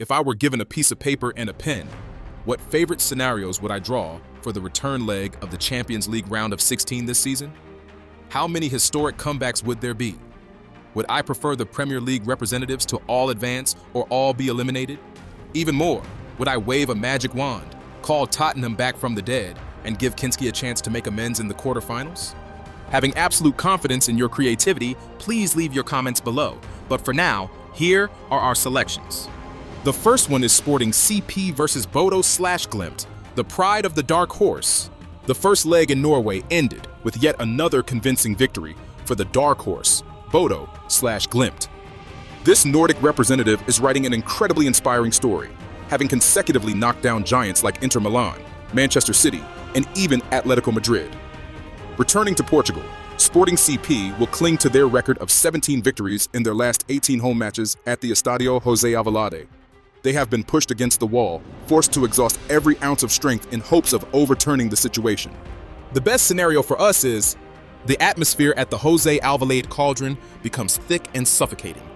If I were given a piece of paper and a pen, what favorite scenarios would I draw for the return leg of the Champions League round of 16 this season? How many historic comebacks would there be? Would I prefer the Premier League representatives to all advance or all be eliminated? Even more, would I wave a magic wand, call Tottenham back from the dead, and give Kinski a chance to make amends in the quarterfinals? Having absolute confidence in your creativity, please leave your comments below. But for now, here are our selections. The first one is sporting CP versus Bodo/Glimt, the pride of the dark horse. The first leg in Norway ended with yet another convincing victory for the dark horse, Bodo/Glimt. This Nordic representative is writing an incredibly inspiring story, having consecutively knocked down giants like Inter Milan, Manchester City, and even Atletico Madrid. Returning to Portugal, Sporting CP will cling to their record of 17 victories in their last 18 home matches at the Estadio José Alvalade. They have been pushed against the wall, forced to exhaust every ounce of strength in hopes of overturning the situation. The best scenario for us is the atmosphere at the José Alvalade cauldron becomes thick and suffocating.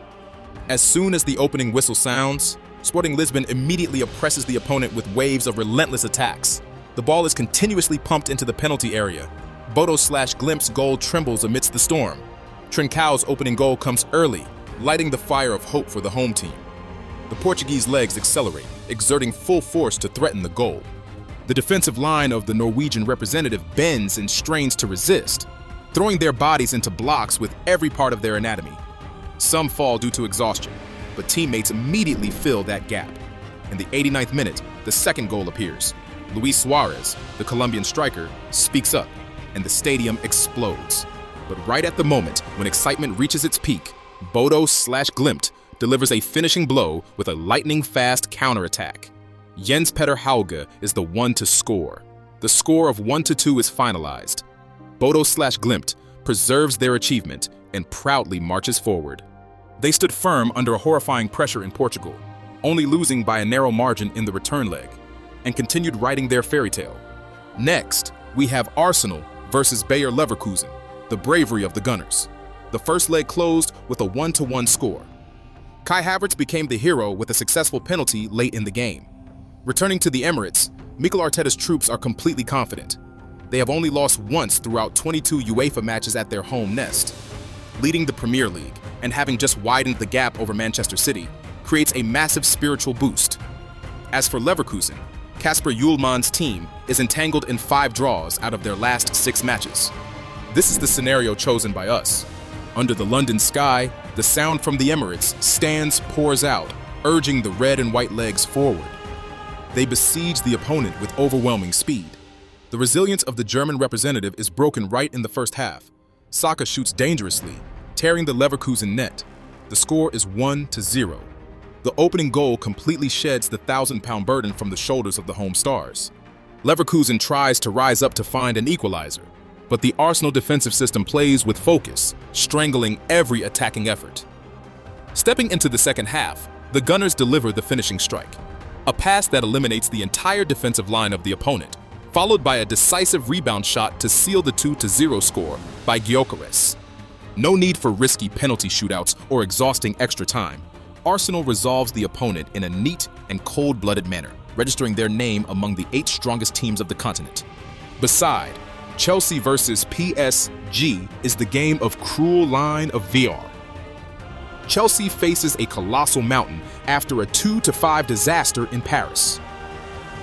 As soon as the opening whistle sounds, Sporting Lisbon immediately oppresses the opponent with waves of relentless attacks. The ball is continuously pumped into the penalty area. Bodo/Glimt's goal trembles amidst the storm. Trincao's opening goal comes early, lighting the fire of hope for the home team. The Portuguese legs accelerate, exerting full force to threaten the goal. The defensive line of the Norwegian representative bends and strains to resist, throwing their bodies into blocks with every part of their anatomy. Some fall due to exhaustion, but teammates immediately fill that gap. In the 89th minute, the second goal appears. Luis Suarez, the Colombian striker, speaks up, and the stadium explodes. But right at the moment when excitement reaches its peak, Bodo/Glimt delivers a finishing blow with a lightning-fast counterattack. Jens Petter Hauge is the one to score. The score of 1-2 is finalized. Bodo/Glimt preserves their achievement and proudly marches forward. They stood firm under a horrifying pressure in Portugal, only losing by a narrow margin in the return leg, and continued writing their fairy tale. Next, we have Arsenal versus Bayer Leverkusen, the bravery of the Gunners. The first leg closed with a 1-1 score. Kai Havertz became the hero with a successful penalty late in the game. Returning to the Emirates, Mikel Arteta's troops are completely confident. They have only lost once throughout 22 UEFA matches at their home nest. Leading the Premier League and having just widened the gap over Manchester City creates a massive spiritual boost. As for Leverkusen, Kasper Hjulmann's team is entangled in 5 draws out of their last 6 matches. This is the scenario chosen by us. Under the London sky, the sound from the Emirates pours out, urging the red and white legs forward. They besiege the opponent with overwhelming speed. The resilience of the German representative is broken right in the first half. Saka shoots dangerously, tearing the Leverkusen net. The score is 1-0. The opening goal completely sheds the 1,000-pound burden from the shoulders of the home stars. Leverkusen tries to rise up to find an equalizer, but the Arsenal defensive system plays with focus, strangling every attacking effort. Stepping into the second half, the Gunners deliver the finishing strike, a pass that eliminates the entire defensive line of the opponent, followed by a decisive rebound shot to seal the 2-0 score by Gyökeres. No need for risky penalty shootouts or exhausting extra time. Arsenal resolves the opponent in a neat and cold-blooded manner, registering their name among the 8 strongest teams of the continent. Beside, Chelsea versus PSG is the game of cruel line of VR. Chelsea faces a colossal mountain after a 2-5 disaster in Paris.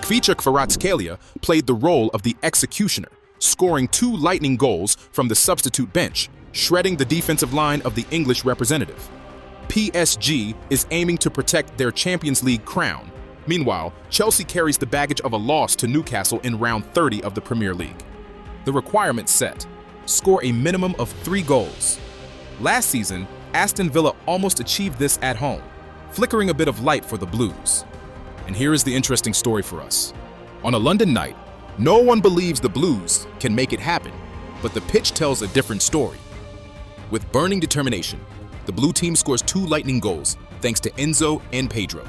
Kvicha Kvaratskhelia played the role of the executioner, scoring 2 lightning goals from the substitute bench, shredding the defensive line of the English representative. PSG is aiming to protect their Champions League crown. Meanwhile, Chelsea carries the baggage of a loss to Newcastle in round 30 of the Premier League. The requirement set: score a minimum of 3 goals. Last season, Aston Villa almost achieved this at home, flickering a bit of light for the Blues. And here is the interesting story for us. On a London night, no one believes the Blues can make it happen, but the pitch tells a different story. With burning determination, the blue team scores 2 lightning goals thanks to Enzo and Pedro.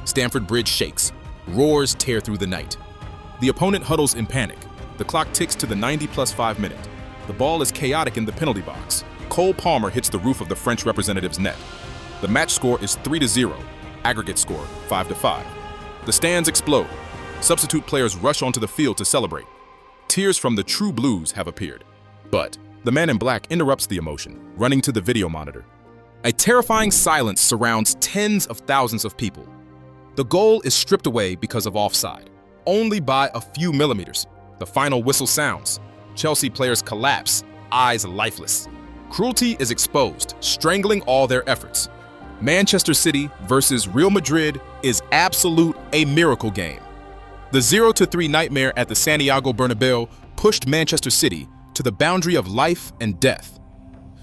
Stamford Bridge shakes, roars tear through the night. The opponent huddles in panic. The clock ticks to the 90+5 minute. The ball is chaotic in the penalty box. Cole Palmer hits the roof of the French representative's net. The match score is 3-0. Aggregate score, 5-5. The stands explode. Substitute players rush onto the field to celebrate. Tears from the true blues have appeared. But the man in black interrupts the emotion, running to the video monitor. A terrifying silence surrounds tens of thousands of people. The goal is stripped away because of offside, only by a few millimeters. The final whistle sounds. Chelsea players collapse, eyes lifeless. Cruelty is exposed, strangling all their efforts. Manchester City versus Real Madrid is a miracle game. The 0-3 nightmare at the Santiago Bernabeu pushed Manchester City to the boundary of life and death.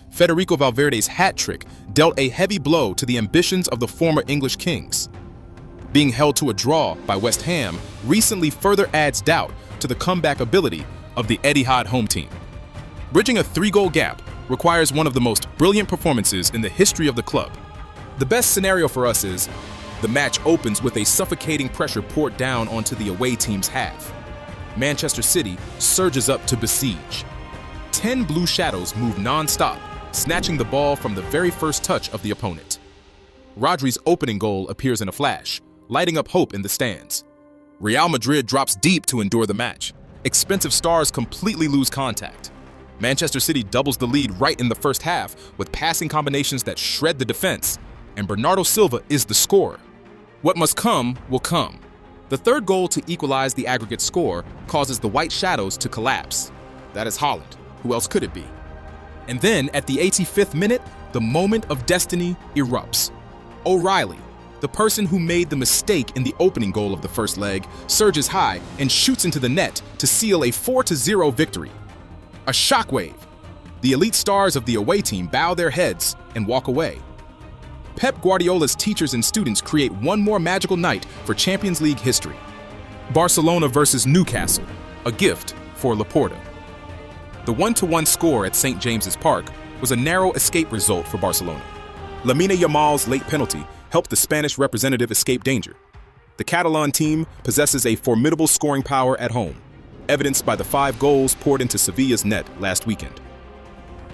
Federico Valverde's hat trick dealt a heavy blow to the ambitions of the former English kings. Being held to a draw by West Ham recently further adds doubt to the comeback ability of the Etihad home team. Bridging a 3-goal gap requires one of the most brilliant performances in the history of the club. The best scenario for us is the match opens with a suffocating pressure poured down onto the away team's half. Manchester City surges up to besiege. 10 blue shadows move non-stop, snatching the ball from the very first touch of the opponent. Rodri's opening goal appears in a flash, lighting up hope in the stands. Real Madrid drops deep to endure the match. Expensive stars completely lose contact. Manchester City doubles the lead right in the first half with passing combinations that shred the defense, and Bernardo Silva is the scorer. What must come will come. The third goal to equalize the aggregate score causes the White Shadows to collapse. That is Haaland. Who else could it be? And then, at the 85th minute, the moment of destiny erupts. O'Reilly, the person who made the mistake in the opening goal of the first leg, surges high and shoots into the net to seal a 4-0 victory. A shockwave. The elite stars of the away team bow their heads and walk away. Pep Guardiola's teachers and students create one more magical night for Champions League history. Barcelona versus Newcastle, a gift for Laporta. The 1-1 score at St. James's Park was a narrow escape result for Barcelona. Lamine Yamal's late penalty helped the Spanish representative escape danger. The Catalan team possesses a formidable scoring power at home, evidenced by the 5 goals poured into Sevilla's net last weekend.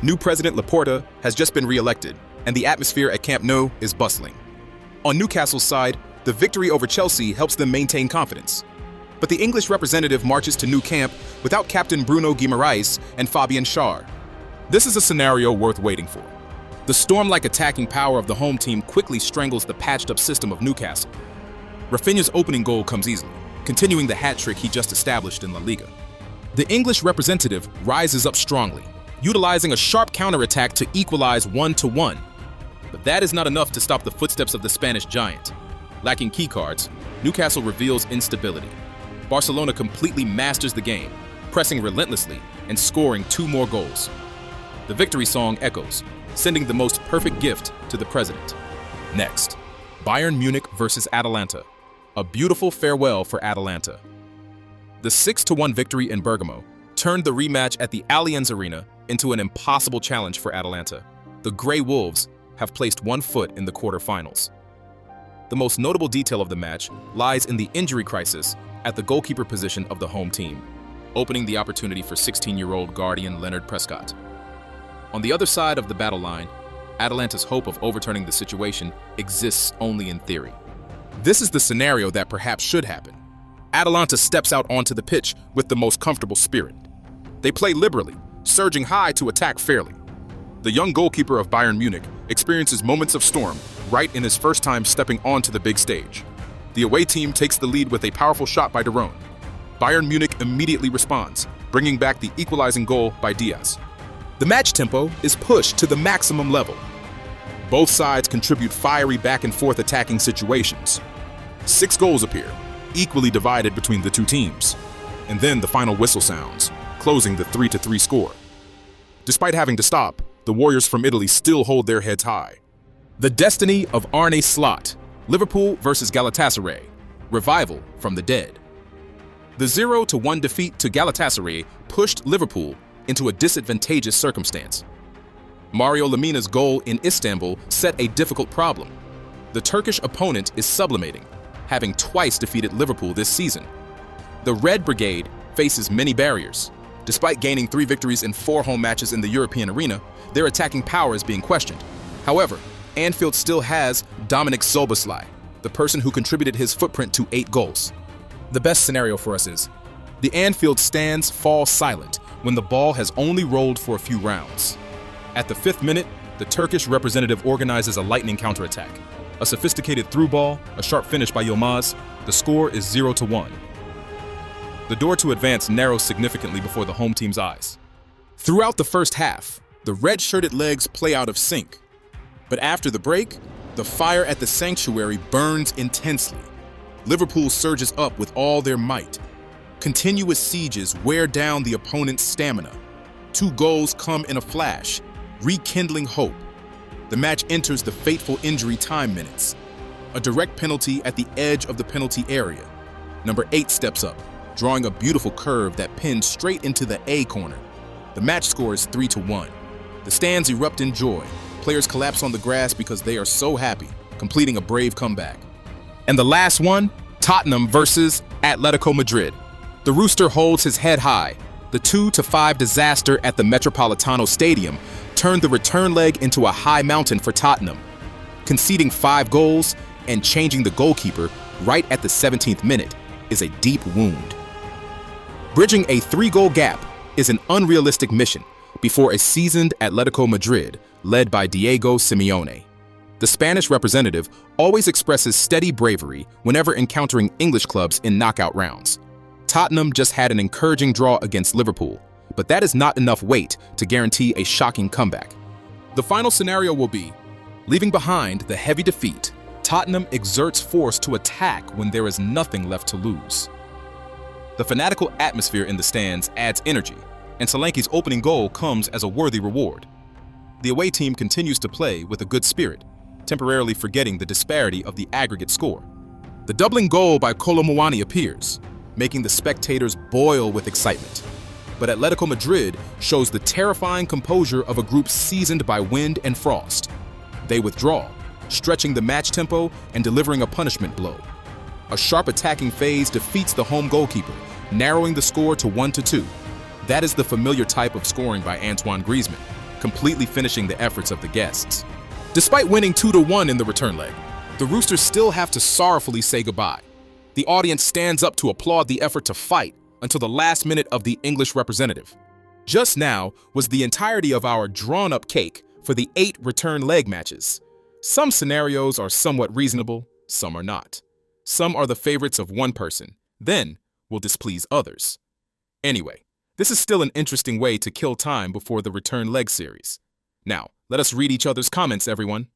New President Laporta has just been re-elected, and the atmosphere at Camp Nou is bustling. On Newcastle's side, the victory over Chelsea helps them maintain confidence. But the English representative marches to Nou Camp without captain Bruno Guimaraes and Fabian Schär. This is a scenario worth waiting for. The storm-like attacking power of the home team quickly strangles the patched-up system of Newcastle. Rafinha's opening goal comes easily, continuing the hat trick he just established in La Liga. The English representative rises up strongly, utilizing a sharp counterattack to equalize 1-1. But that is not enough to stop the footsteps of the Spanish giant. Lacking keycards, Newcastle reveals instability. Barcelona completely masters the game, pressing relentlessly and scoring 2 more goals. The victory song echoes, sending the most perfect gift to the president. Next, Bayern Munich versus Atalanta. A beautiful farewell for Atalanta. The 6-1 victory in Bergamo turned the rematch at the Allianz Arena into an impossible challenge for Atalanta. The Grey Wolves have placed one foot in the quarterfinals. The most notable detail of the match lies in the injury crisis at the goalkeeper position of the home team, opening the opportunity for 16-year-old guardian Leonard Prescott. On the other side of the battle line, Atalanta's hope of overturning the situation exists only in theory. This is the scenario that perhaps should happen. Atalanta steps out onto the pitch with the most comfortable spirit. They play liberally, surging high to attack fairly. The young goalkeeper of Bayern Munich experiences moments of storm right in his first time stepping onto the big stage. The away team takes the lead with a powerful shot by De Roon. Bayern Munich immediately responds, bringing back the equalizing goal by Diaz. The match tempo is pushed to the maximum level. Both sides contribute fiery back-and-forth attacking situations. 6 goals appear, equally divided between the two teams. And then the final whistle sounds, closing the 3-3 score. Despite having to stop, the Warriors from Italy still hold their heads high. The destiny of Arne Slot, Liverpool versus Galatasaray, revival from the dead. The 0-1 defeat to Galatasaray pushed Liverpool into a disadvantageous circumstance. Mario Lemina's goal in Istanbul set a difficult problem. The Turkish opponent is sublimating, having twice defeated Liverpool this season. The Red Brigade faces many barriers. Despite gaining 3 victories in 4 home matches in the European arena, their attacking power is being questioned. However, Anfield still has Dominik Szoboszlai, the person who contributed his footprint to 8 goals. The best scenario for us is, the Anfield stands fall silent when the ball has only rolled for a few rounds. At the 5th minute, the Turkish representative organizes a lightning counterattack. A sophisticated through ball, a sharp finish by Yilmaz. The score is 0-1. The door to advance narrows significantly before the home team's eyes. Throughout the first half, the red-shirted legs play out of sync. But after the break, the fire at the sanctuary burns intensely. Liverpool surges up with all their might. Continuous sieges wear down the opponent's stamina. 2 goals come in a flash, rekindling hope. The match enters the fateful injury time minutes. A direct penalty at the edge of the penalty area. Number 8 steps up, drawing a beautiful curve that pins straight into the A corner. The match score is 3-1. The stands erupt in joy. Players collapse on the grass because they are so happy, completing a brave comeback. And the last one, Tottenham versus Atletico Madrid. The Rooster holds his head high. The 2-5 disaster at the Metropolitano Stadium turned the return leg into a high mountain for Tottenham, conceding 5 goals and changing the goalkeeper right at the 17th minute is a deep wound. Bridging a 3-goal gap is an unrealistic mission before a seasoned Atletico Madrid led by Diego Simeone. The Spanish representative always expresses steady bravery whenever encountering English clubs in knockout rounds. Tottenham just had an encouraging draw against Liverpool, but that is not enough weight to guarantee a shocking comeback. The final scenario will be, leaving behind the heavy defeat, Tottenham exerts force to attack when there is nothing left to lose. The fanatical atmosphere in the stands adds energy, and Solanke's opening goal comes as a worthy reward. The away team continues to play with a good spirit, temporarily forgetting the disparity of the aggregate score. The doubling goal by Kolo Muani appears, making the spectators boil with excitement. But Atletico Madrid shows the terrifying composure of a group seasoned by wind and frost. They withdraw, stretching the match tempo and delivering a punishment blow. A sharp attacking phase defeats the home goalkeeper, narrowing the score to 1-2. That is the familiar type of scoring by Antoine Griezmann, completely finishing the efforts of the guests. Despite winning 2-1 in the return leg, the Roosters still have to sorrowfully say goodbye. The audience stands up to applaud the effort to fight until the last minute of the English representative. Just now was the entirety of our drawn-up cake for the 8 return leg matches. Some scenarios are somewhat reasonable, some are not. Some are the favorites of one person, then will displease others. Anyway, this is still an interesting way to kill time before the return leg series. Now, let us read each other's comments, everyone.